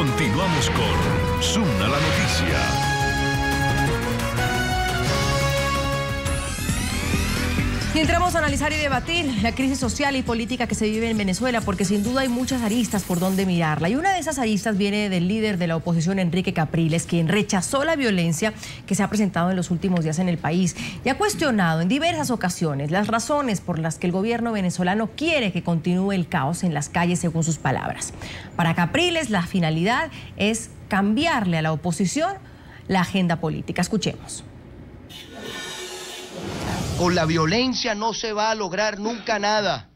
Continuamos con Zoom a la noticia. Y entramos a analizar y debatir la crisis social y política que se vive en Venezuela, porque sin duda hay muchas aristas por donde mirarla. Y una de esas aristas viene del líder de la oposición, Enrique Capriles, quien rechazó la violencia que se ha presentado en los últimos días en el país y ha cuestionado en diversas ocasiones las razones por las que el gobierno venezolano quiere que continúe el caos en las calles, según sus palabras. Para Capriles, la finalidad es cambiarle a la oposición la agenda política. Escuchemos. Con la violencia no se va a lograr nunca nada.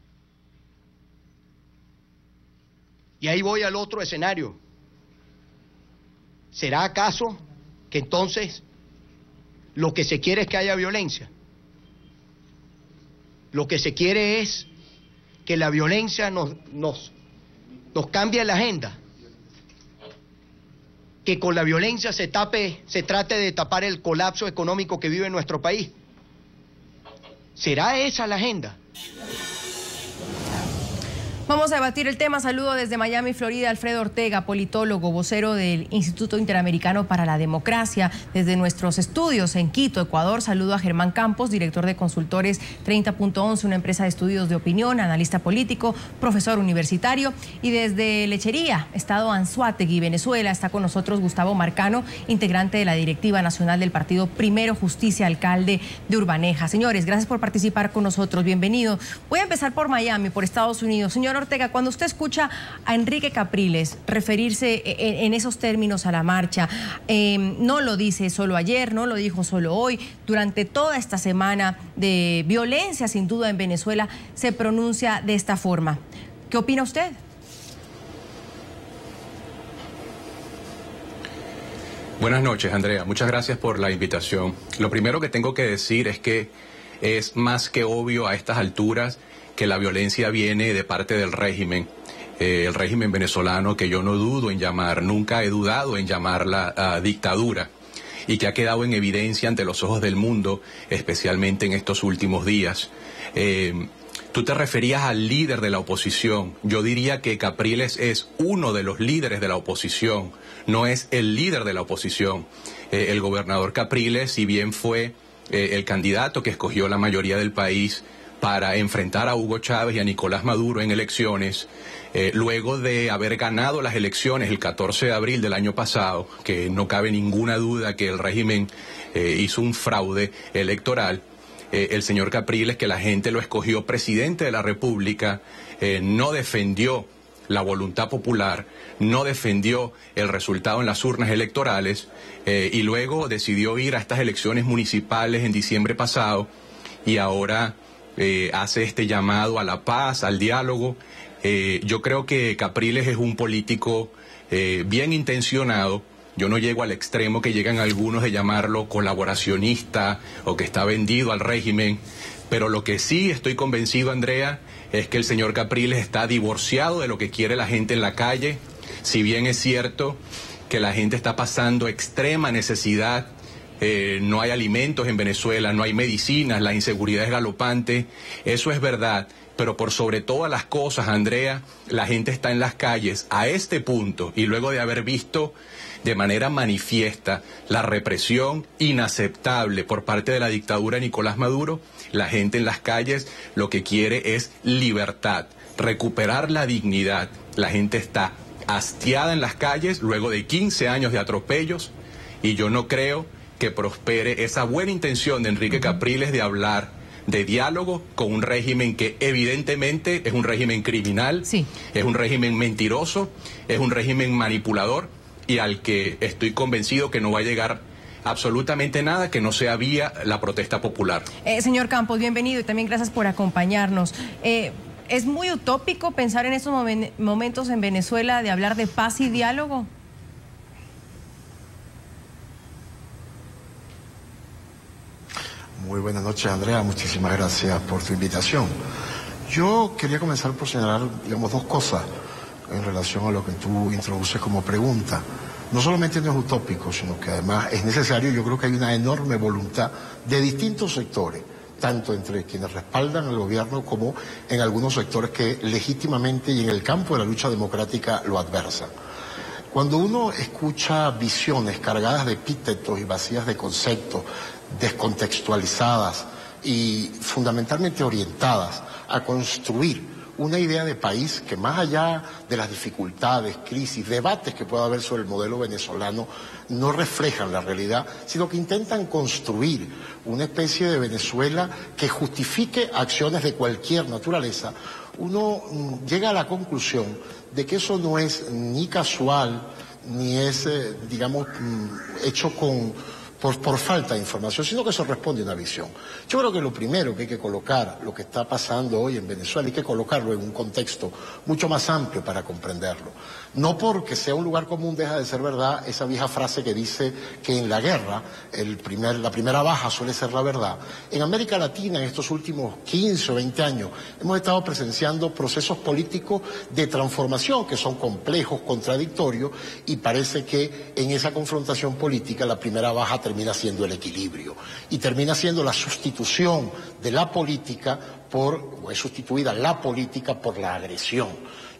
Y ahí voy al otro escenario. ¿Será acaso que entonces lo que se quiere es que haya violencia? Lo que se quiere es que la violencia nos cambie la agenda. Que con la violencia se trate de tapar el colapso económico que vive nuestro país. ¿Será esa la agenda? Vamos a debatir el tema. Saludo desde Miami, Florida, Alfredo Ortega, politólogo, vocero del Instituto Interamericano para la Democracia. Desde nuestros estudios en Quito, Ecuador, saludo a Germán Campos, director de Consultores 30.11, una empresa de estudios de opinión, analista político, profesor universitario. Y desde Lechería, Estado Anzoátegui, Venezuela, está con nosotros Gustavo Marcano, integrante de la Directiva Nacional del Partido Primero Justicia, alcalde de Urbaneja. Señores, gracias por participar con nosotros. Bienvenido. Voy a empezar por Miami, por Estados Unidos. Señor Ortega, cuando usted escucha a Enrique Capriles referirse en esos términos a la marcha, no lo dice solo ayer, no lo dijo solo hoy, durante toda esta semana de violencia sin duda en Venezuela se pronuncia de esta forma. ¿Qué opina usted? Buenas noches, Andrea. Muchas gracias por la invitación. Lo primero que tengo que decir es que es más que obvio a estas alturas que la violencia viene de parte del régimen, el régimen venezolano, que yo no dudo en llamar, nunca he dudado en llamarla dictadura, y que ha quedado en evidencia ante los ojos del mundo, especialmente en estos últimos días. Tú te referías al líder de la oposición. Yo diría que Capriles es uno de los líderes de la oposición, no es el líder de la oposición. El gobernador Capriles, si bien fue el candidato que escogió la mayoría del país para enfrentar a Hugo Chávez y a Nicolás Maduro en elecciones, luego de haber ganado las elecciones el 14 de abril del año pasado, que no cabe ninguna duda que el régimen hizo un fraude electoral, el señor Capriles, que la gente lo escogió presidente de la República, no defendió la voluntad popular, no defendió el resultado en las urnas electorales, y luego decidió ir a estas elecciones municipales en diciembre pasado, y ahora hace este llamado a la paz, al diálogo. Yo creo que Capriles es un político bien intencionado. Yo no llego al extremo que llegan algunos de llamarlo colaboracionista o que está vendido al régimen, pero lo que sí estoy convencido, Andrea, es que el señor Capriles está divorciado de lo que quiere la gente en la calle. Si bien es cierto que la gente está pasando extrema necesidad, no hay alimentos en Venezuela, no hay medicinas, la inseguridad es galopante, eso es verdad, pero por sobre todas las cosas, Andrea, la gente está en las calles a este punto, y luego de haber visto de manera manifiesta la represión inaceptable por parte de la dictadura de Nicolás Maduro, la gente en las calles lo que quiere es libertad, recuperar la dignidad. La gente está hastiada en las calles luego de 15 años de atropellos, y yo no creo que prospere esa buena intención de Enrique Capriles de hablar de diálogo con un régimen que evidentemente es un régimen criminal, sí, es un régimen mentiroso, es un régimen manipulador, y al que estoy convencido que no va a llegar absolutamente nada que no sea vía la protesta popular. Señor Campos, bienvenido y también gracias por acompañarnos. ¿Es muy utópico pensar en estos momentos en Venezuela de hablar de paz y diálogo? Muy buenas noches, Andrea. Muchísimas gracias por tu invitación. Yo quería comenzar por señalar, digamos, dos cosas en relación a lo que tú introduces como pregunta. No solamente no es utópico, sino que además es necesario. Yo creo que hay una enorme voluntad de distintos sectores, tanto entre quienes respaldan al gobierno como en algunos sectores que legítimamente y en el campo de la lucha democrática lo adversan. Cuando uno escucha visiones cargadas de epítetos y vacías de conceptos, descontextualizadas y fundamentalmente orientadas a construir una idea de país que, más allá de las dificultades, crisis, debates que pueda haber sobre el modelo venezolano, no reflejan la realidad, sino que intentan construir una especie de Venezuela que justifique acciones de cualquier naturaleza, uno llega a la conclusión de que eso no es ni casual, ni es, digamos, hecho por falta de información, sino que eso responde a una visión. Yo creo que lo primero que hay que colocar, lo que está pasando hoy en Venezuela, hay que colocarlo en un contexto mucho más amplio para comprenderlo. No porque sea un lugar común deja de ser verdad esa vieja frase que dice que en la guerra la primera baja suele ser la verdad. En América Latina, en estos últimos 15 o 20 años, hemos estado presenciando procesos políticos de transformación que son complejos, contradictorios, y parece que en esa confrontación política la primera baja termina siendo el equilibrio y termina siendo la sustitución de la política o es sustituida la política por la agresión.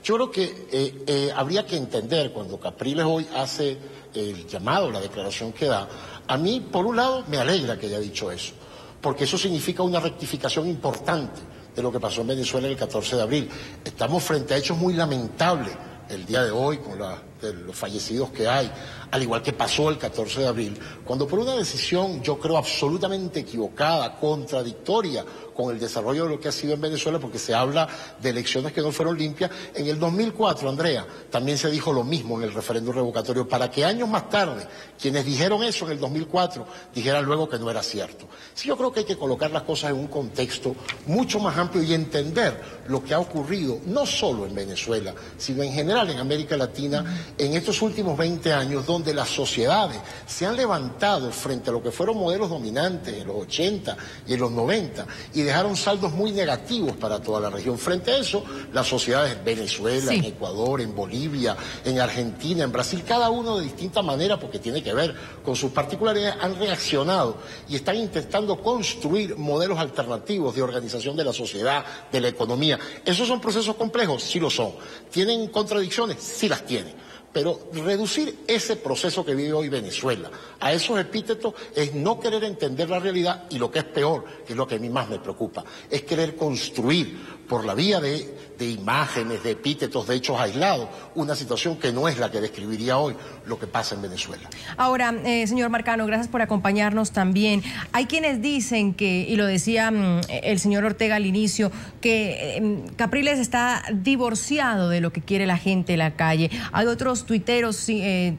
Yo creo que habría que entender, cuando Capriles hoy hace el llamado, la declaración que da, a mí, por un lado, me alegra que haya dicho eso, porque eso significa una rectificación importante de lo que pasó en Venezuela el 14 de abril. Estamos frente a hechos muy lamentables el día de hoy, con de los fallecidos que hay, al igual que pasó el 14 de abril, cuando por una decisión, yo creo, absolutamente equivocada, contradictoria con el desarrollo de lo que ha sido en Venezuela, porque se habla de elecciones que no fueron limpias. En el 2004, Andrea, también se dijo lo mismo en el referéndum revocatorio, para que años más tarde, quienes dijeron eso en el 2004, dijeran luego que no era cierto. Sí, yo creo que hay que colocar las cosas en un contexto mucho más amplio y entender lo que ha ocurrido, no solo en Venezuela, sino en general en América Latina, en estos últimos 20 años, donde las sociedades se han levantado frente a lo que fueron modelos dominantes en los 80 y en los 90 y dejaron saldos muy negativos para toda la región. Frente a eso, las sociedades en Venezuela, en Ecuador, en Bolivia, en Argentina, en Brasil, cada uno de distinta manera, porque tiene que ver con sus particularidades, han reaccionado y están intentando construir modelos alternativos de organización de la sociedad, de la economía. ¿Esos son procesos complejos? Sí lo son. ¿Tienen contradicciones? Sí las tienen. Pero reducir ese proceso que vive hoy Venezuela a esos epítetos es no querer entender la realidad, y lo que es peor, que es lo que a mí más me preocupa, es querer construir por la vía de imágenes, de epítetos, de hechos aislados, una situación que no es la que describiría hoy lo que pasa en Venezuela. Ahora, señor Marcano, gracias por acompañarnos también. Hay quienes dicen que, y lo decía el señor Ortega al inicio, que Capriles está divorciado de lo que quiere la gente en la calle. Hay otros tuiteros,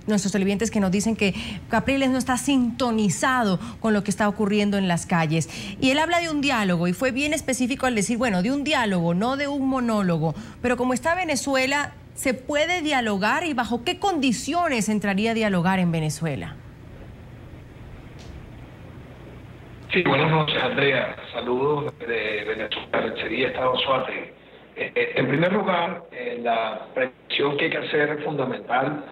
nuestros televidentes, que nos dicen que Capriles no está sintonizado con lo que está ocurriendo en las calles. Y él habla de un diálogo, y fue bien específico al decir, bueno, de un diálogo, no de un monólogo. Pero como está Venezuela, ¿se puede dialogar y bajo qué condiciones entraría a dialogar en Venezuela? Sí, buenas noches, Andrea. Saludos desde Venezuela, Lencería, Estado Suárez. En primer lugar, la precisión que hay que hacer es fundamental,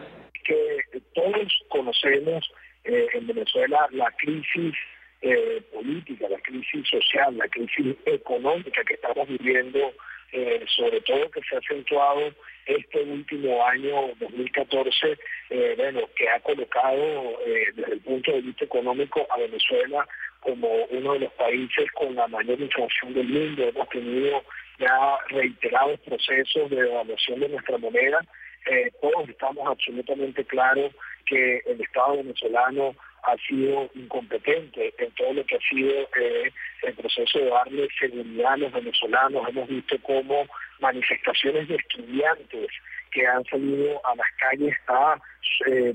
que todos conocemos en Venezuela la crisis política, la crisis social, la crisis económica que estamos viviendo, sobre todo que se ha acentuado este último año 2014, que ha colocado desde el punto de vista económico a Venezuela como uno de los países con la mayor inflación del mundo. Hemos tenido ya reiterados procesos de devaluación de nuestra moneda. Todos estamos absolutamente claros que el Estado venezolano ha sido incompetente en todo lo que ha sido el proceso de darle seguridad a los venezolanos. Hemos visto cómo manifestaciones de estudiantes que han salido a las calles a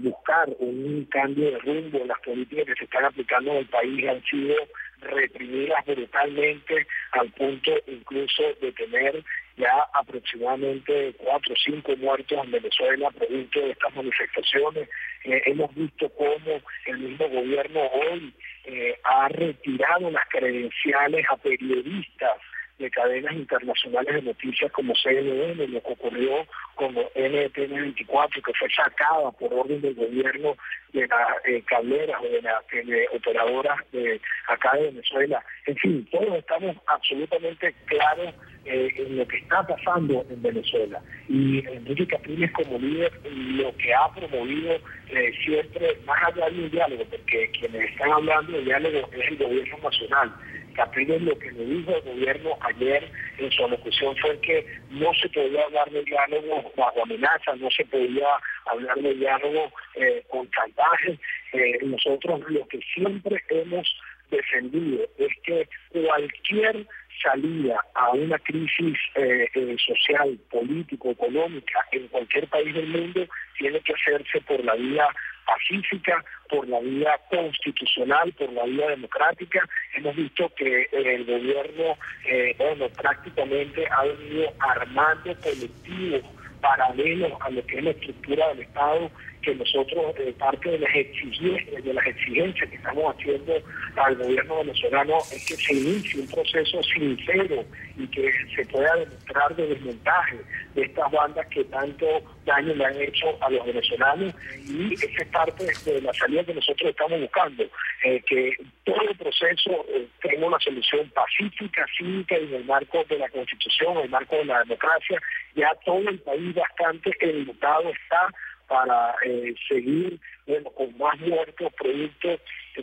buscar un cambio de rumbo en las políticas que se están aplicando en el país han sido reprimidas brutalmente, al punto incluso de tener ya aproximadamente 4 o 5 muertos en Venezuela producto de estas manifestaciones. Hemos visto cómo el mismo gobierno hoy ha retirado las credenciales a periodistas de cadenas internacionales de noticias como CNN, lo que ocurrió con NTN24, que fue sacada por orden del gobierno de las cableras o de las teleoperadoras de acá de Venezuela. En fin, todos estamos absolutamente claros en lo que está pasando en Venezuela. Y Enrique Capriles, como líder, lo que ha promovido siempre, más allá de un diálogo, porque quienes están hablando de diálogo es el gobierno nacional. Capriles lo que le dijo al gobierno ayer en su alocución fue que no se podía hablar de diálogo bajo amenaza, no se podía hablar de diálogo con chantaje. Nosotros lo que siempre hemos defendido es que cualquier salida a una crisis social, político, económica en cualquier país del mundo tiene que hacerse por la vía pacífica, por la vía constitucional, por la vía democrática. Hemos visto que el gobierno, prácticamente ha venido armando colectivos paralelos a lo que es la estructura del Estado, que nosotros, parte de las exigencias que estamos haciendo al gobierno venezolano es que se inicie un proceso sincero y que se pueda demostrar de desmontaje de estas bandas que tanto daño le han hecho a los venezolanos, y esa es parte de la salida que nosotros estamos buscando, que todo el proceso tenga una solución pacífica, cívica y en el marco de la Constitución, en el marco de la democracia. Ya todo el país bastante enlutado está para seguir con más muertos producto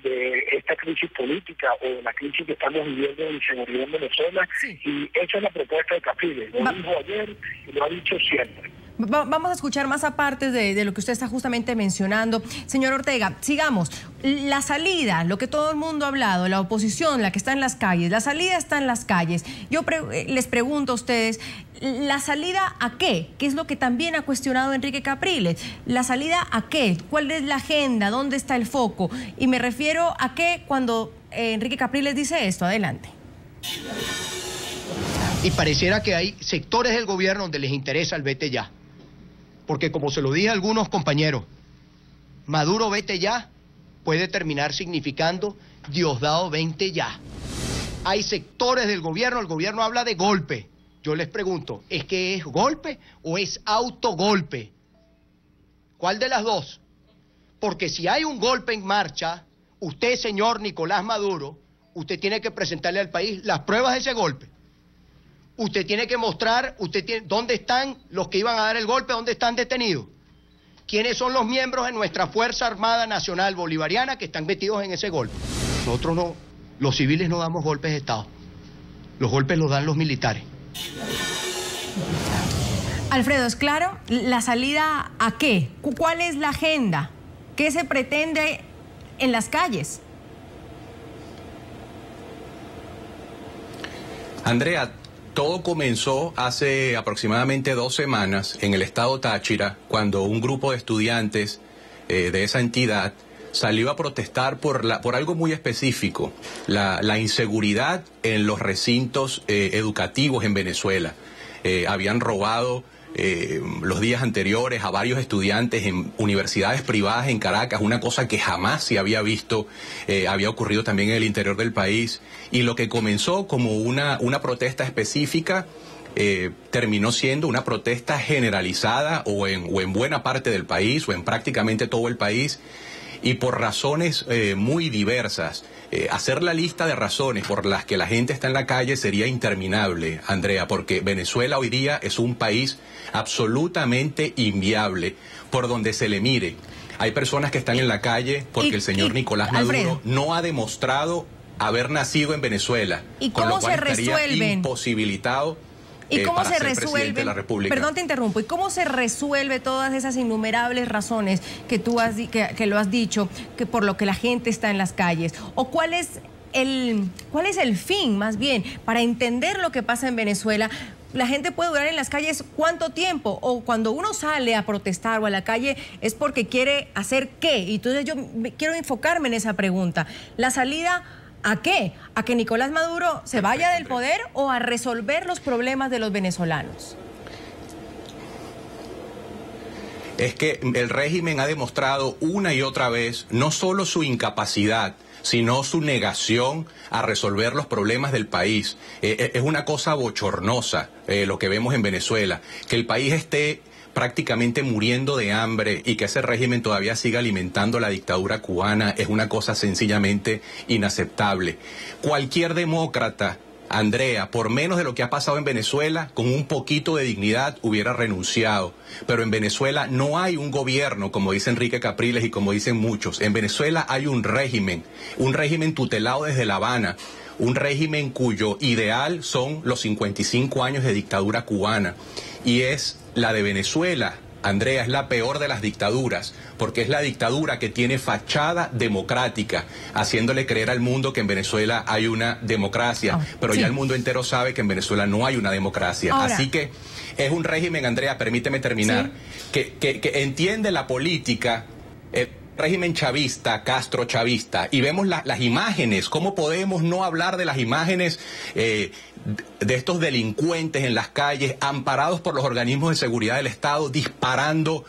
de esta crisis política o de la crisis que estamos viviendo de inseguridad en Venezuela. Sí. Y esa es la propuesta de Capriles. Lo dijo ayer y lo ha dicho siempre. Vamos a escuchar más aparte de lo que usted está justamente mencionando. Señor Ortega, sigamos. La salida, lo que todo el mundo ha hablado, la oposición, la que está en las calles, la salida está en las calles. Yo les pregunto a ustedes, ¿la salida a qué? ¿Qué es lo que también ha cuestionado Enrique Capriles? ¿La salida a qué? ¿Cuál es la agenda? ¿Dónde está el foco? Y me refiero a qué cuando Enrique Capriles dice esto. Adelante. Y pareciera que hay sectores del gobierno donde les interesa el vete ya. Porque como se lo dije a algunos compañeros, Maduro vete ya puede terminar significando Diosdado vente ya. Hay sectores del gobierno, el gobierno habla de golpe. Yo les pregunto, ¿es que es golpe o es autogolpe? ¿Cuál de las dos? Porque si hay un golpe en marcha, usted, señor Nicolás Maduro, usted tiene que presentarle al país las pruebas de ese golpe. Usted tiene que mostrar, dónde están los que iban a dar el golpe, dónde están detenidos. ¿Quiénes son los miembros de nuestra Fuerza Armada Nacional Bolivariana que están metidos en ese golpe? Nosotros no, los civiles no damos golpes de Estado. Los golpes los dan los militares. Alfredo, ¿es claro? ¿La salida a qué? ¿Cuál es la agenda? ¿Qué se pretende en las calles? Andrea, todo comenzó hace aproximadamente 2 semanas en el estado Táchira, cuando un grupo de estudiantes de esa entidad salió a protestar por algo muy específico, la inseguridad en los recintos educativos en Venezuela. Habían robado los días anteriores a varios estudiantes en universidades privadas en Caracas, una cosa que jamás se había visto, había ocurrido también en el interior del país, y lo que comenzó como una protesta específica terminó siendo una protesta generalizada o en buena parte del país o en prácticamente todo el país, y por razones muy diversas. Hacer la lista de razones por las que la gente está en la calle sería interminable, Andrea, porque Venezuela hoy día es un país absolutamente inviable por donde se le mire. Hay personas que están en la calle porque el señor Nicolás Maduro, Alfredo, no ha demostrado haber nacido en Venezuela, ¿y con cómo lo cual se resuelven? Imposibilitado ¿Y cómo para se ser presidente de la República. Perdón, te interrumpo. ¿Y cómo se resuelve todas esas innumerables razones que tú que lo has dicho, que por lo que la gente está en las calles? ¿O cuál es el fin, más bien, para entender lo que pasa en Venezuela? La gente puede durar en las calles ¿cuánto tiempo? O cuando uno sale a protestar o a la calle es porque quiere hacer ¿qué? Y entonces yo quiero enfocarme en esa pregunta. La salida, ¿a qué? ¿A que Nicolás Maduro se vaya del poder o a resolver los problemas de los venezolanos? es que el régimen ha demostrado una y otra vez no solo su incapacidad, sino su negación a resolver los problemas del país. Es una cosa bochornosa lo que vemos en Venezuela, que el país esté prácticamente muriendo de hambre y que ese régimen todavía siga alimentando la dictadura cubana es una cosa sencillamente inaceptable. Cualquier demócrata, Andrea, por menos de lo que ha pasado en Venezuela, con un poquito de dignidad hubiera renunciado. Pero en Venezuela no hay un gobierno, como dice Enrique Capriles y como dicen muchos. En Venezuela hay un régimen tutelado desde La Habana, un régimen cuyo ideal son los 55 años de dictadura cubana. Y es la de Venezuela, Andrea, es la peor de las dictaduras, porque es la dictadura que tiene fachada democrática, haciéndole creer al mundo que en Venezuela hay una democracia, pero ya el mundo entero sabe que en Venezuela no hay una democracia. Ahora, así que es un régimen, Andrea, permíteme terminar, que entiende la política, régimen chavista, Castro chavista, y vemos las imágenes. ¿Cómo podemos no hablar de las imágenes de estos delincuentes en las calles, amparados por los organismos de seguridad del Estado, disparando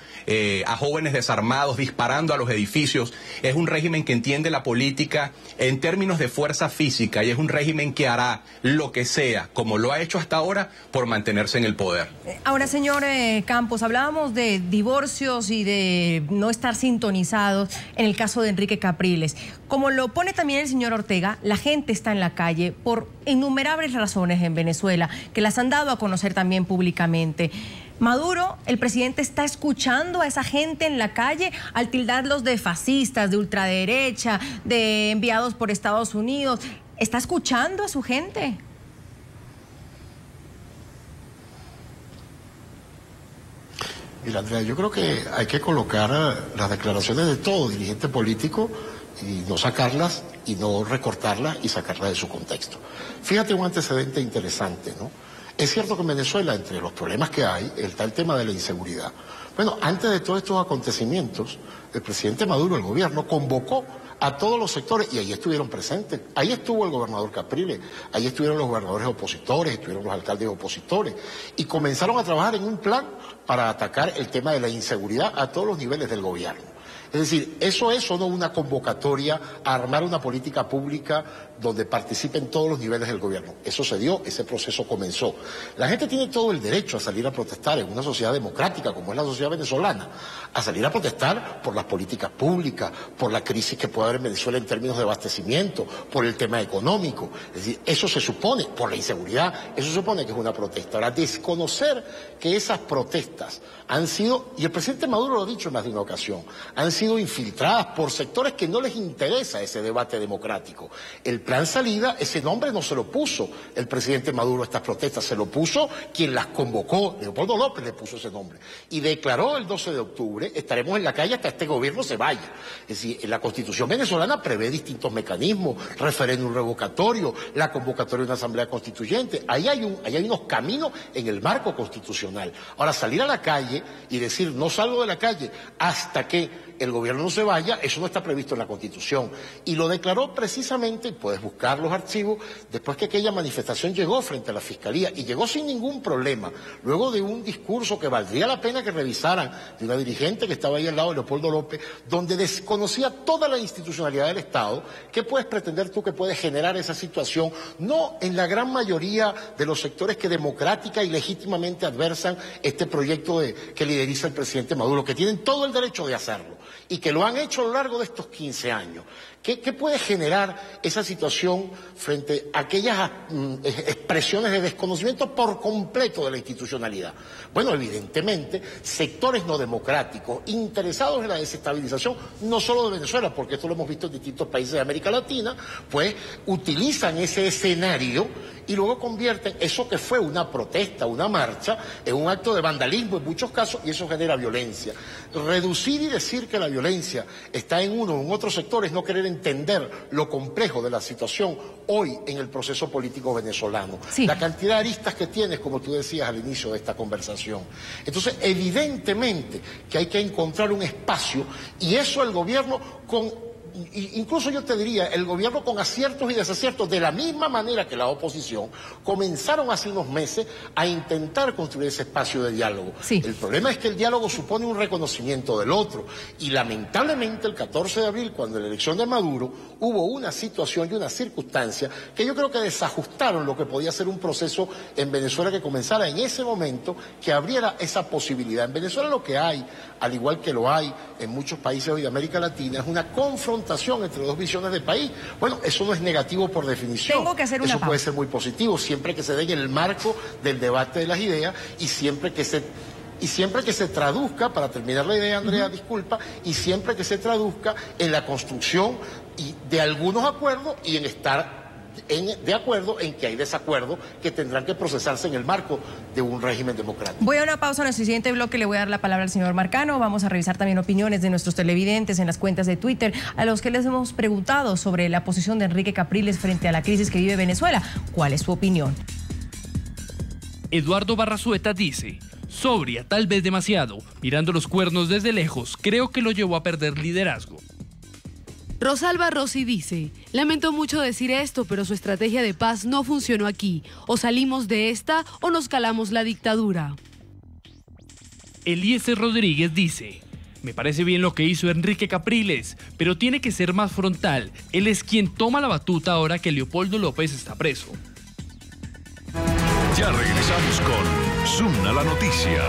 a jóvenes desarmados, disparando a los edificios? Es un régimen que entiende la política en términos de fuerza física y es un régimen que hará lo que sea, como lo ha hecho hasta ahora, por mantenerse en el poder. Ahora, señor Campos, hablábamos de divorcios y de no estar sintonizados en el caso de Enrique Capriles. Como lo pone también el señor Ortega, la gente está en la calle por innumerables razones en Venezuela, que las han dado a conocer también públicamente. Maduro, el presidente, está escuchando a esa gente en la calle al tildarlos de fascistas, de ultraderecha, de enviados por Estados Unidos. ¿Está escuchando a su gente? Mira, Andrea, yo creo que hay que colocar las declaraciones de todo dirigente político y no sacarlas y no recortarlas y sacarlas de su contexto. Fíjate un antecedente interesante, ¿no? Es cierto que en Venezuela, entre los problemas que hay, está el tema de la inseguridad. Bueno, antes de todos estos acontecimientos, el presidente Maduro, el gobierno, convocó a todos los sectores, y ahí estuvieron presentes. Ahí estuvo el gobernador Capriles, ahí estuvieron los gobernadores opositores, estuvieron los alcaldes opositores, y comenzaron a trabajar en un plan para atacar el tema de la inseguridad a todos los niveles del gobierno. Es decir, eso es o no una convocatoria a armar una política pública donde participen todos los niveles del gobierno. Eso se dio, ese proceso comenzó. La gente tiene todo el derecho a salir a protestar en una sociedad democrática como es la sociedad venezolana, a salir a protestar por las políticas públicas, por la crisis que puede haber en Venezuela en términos de abastecimiento, por el tema económico. Es decir, eso se supone, por la inseguridad, eso se supone que es una protesta. Ahora, desconocer que esas protestas han sido, y el presidente Maduro lo ha dicho en más de una ocasión, han sido infiltradas por sectores que no les interesa ese debate democrático. El plan salida, ese nombre no se lo puso el presidente Maduro a estas protestas, se lo puso quien las convocó, Leopoldo López le puso ese nombre, y declaró el 12 de octubre, estaremos en la calle hasta este gobierno se vaya. Es decir, la Constitución venezolana prevé distintos mecanismos, referéndum revocatorio, la convocatoria de una asamblea constituyente, ahí hay unos caminos en el marco constitucional. Ahora, salir a la calle y decir no salgo de la calle hasta que el gobierno no se vaya, eso no está previsto en la Constitución. Y lo declaró precisamente, puedes buscar los archivos, después que aquella manifestación llegó frente a la Fiscalía, y llegó sin ningún problema, luego de un discurso que valdría la pena que revisaran, de una dirigente que estaba ahí al lado de Leopoldo López, donde desconocía toda la institucionalidad del Estado. ¿Qué puedes pretender tú que puede generar esa situación? No en la gran mayoría de los sectores que democrática y legítimamente adversan este proyecto que lideriza el presidente Maduro, que tienen todo el derecho de hacerlo y que lo han hecho a lo largo de estos 15 años. ¿Qué puede generar esa situación frente a aquellas expresiones de desconocimiento por completo de la institucionalidad? Bueno, evidentemente, sectores no democráticos interesados en la desestabilización, no solo de Venezuela, porque esto lo hemos visto en distintos países de América Latina, pues utilizan ese escenario y luego convierten eso que fue una protesta, una marcha, en un acto de vandalismo en muchos casos, y eso genera violencia. Reducir y decir que la violencia está en uno o en otros sectores, no querer entender lo complejo de la situación hoy en el proceso político venezolano. Sí. La cantidad de aristas que tienes, como tú decías al inicio de esta conversación. Entonces, evidentemente que hay que encontrar un espacio, y eso el gobierno con incluso yo te diría, el gobierno con aciertos y desaciertos, de la misma manera que la oposición, comenzaron hace unos meses a intentar construir ese espacio de diálogo. Sí. El problema es que el diálogo supone un reconocimiento del otro, y lamentablemente el 14 de abril, cuando en la elección de Maduro, hubo una situación y una circunstancia que yo creo que desajustaron lo que podía ser un proceso en Venezuela que comenzara en ese momento, que abriera esa posibilidad. En Venezuela lo que hay, al igual que lo hay en muchos países hoy de América Latina, es una confrontación entre dos visiones del país. Bueno, eso no es negativo por definición. Tengo que hacer una pausa. Eso puede ser muy positivo, siempre que se dé en el marco del debate de las ideas y siempre que se traduzca, para terminar la idea, Andrea, disculpa, y siempre que se traduzca en la construcción de algunos acuerdos y en estar de acuerdo en que hay desacuerdos que tendrán que procesarse en el marco de un régimen democrático. Voy a una pausa. En el siguiente bloque le voy a dar la palabra al señor Marcano. Vamos a revisar también opiniones de nuestros televidentes en las cuentas de Twitter, a los que les hemos preguntado sobre la posición de Enrique Capriles frente a la crisis que vive Venezuela. ¿Cuál es su opinión? Eduardo Barrazueta dice: sobria, tal vez demasiado. Mirando los cuernos desde lejos, creo que lo llevó a perder liderazgo. Rosalba Rossi dice: lamento mucho decir esto, pero su estrategia de paz no funcionó aquí. O salimos de esta o nos calamos la dictadura. Eliezer Rodríguez dice: me parece bien lo que hizo Enrique Capriles, pero tiene que ser más frontal. Él es quien toma la batuta ahora que Leopoldo López está preso. Ya regresamos con Zoom a la noticia.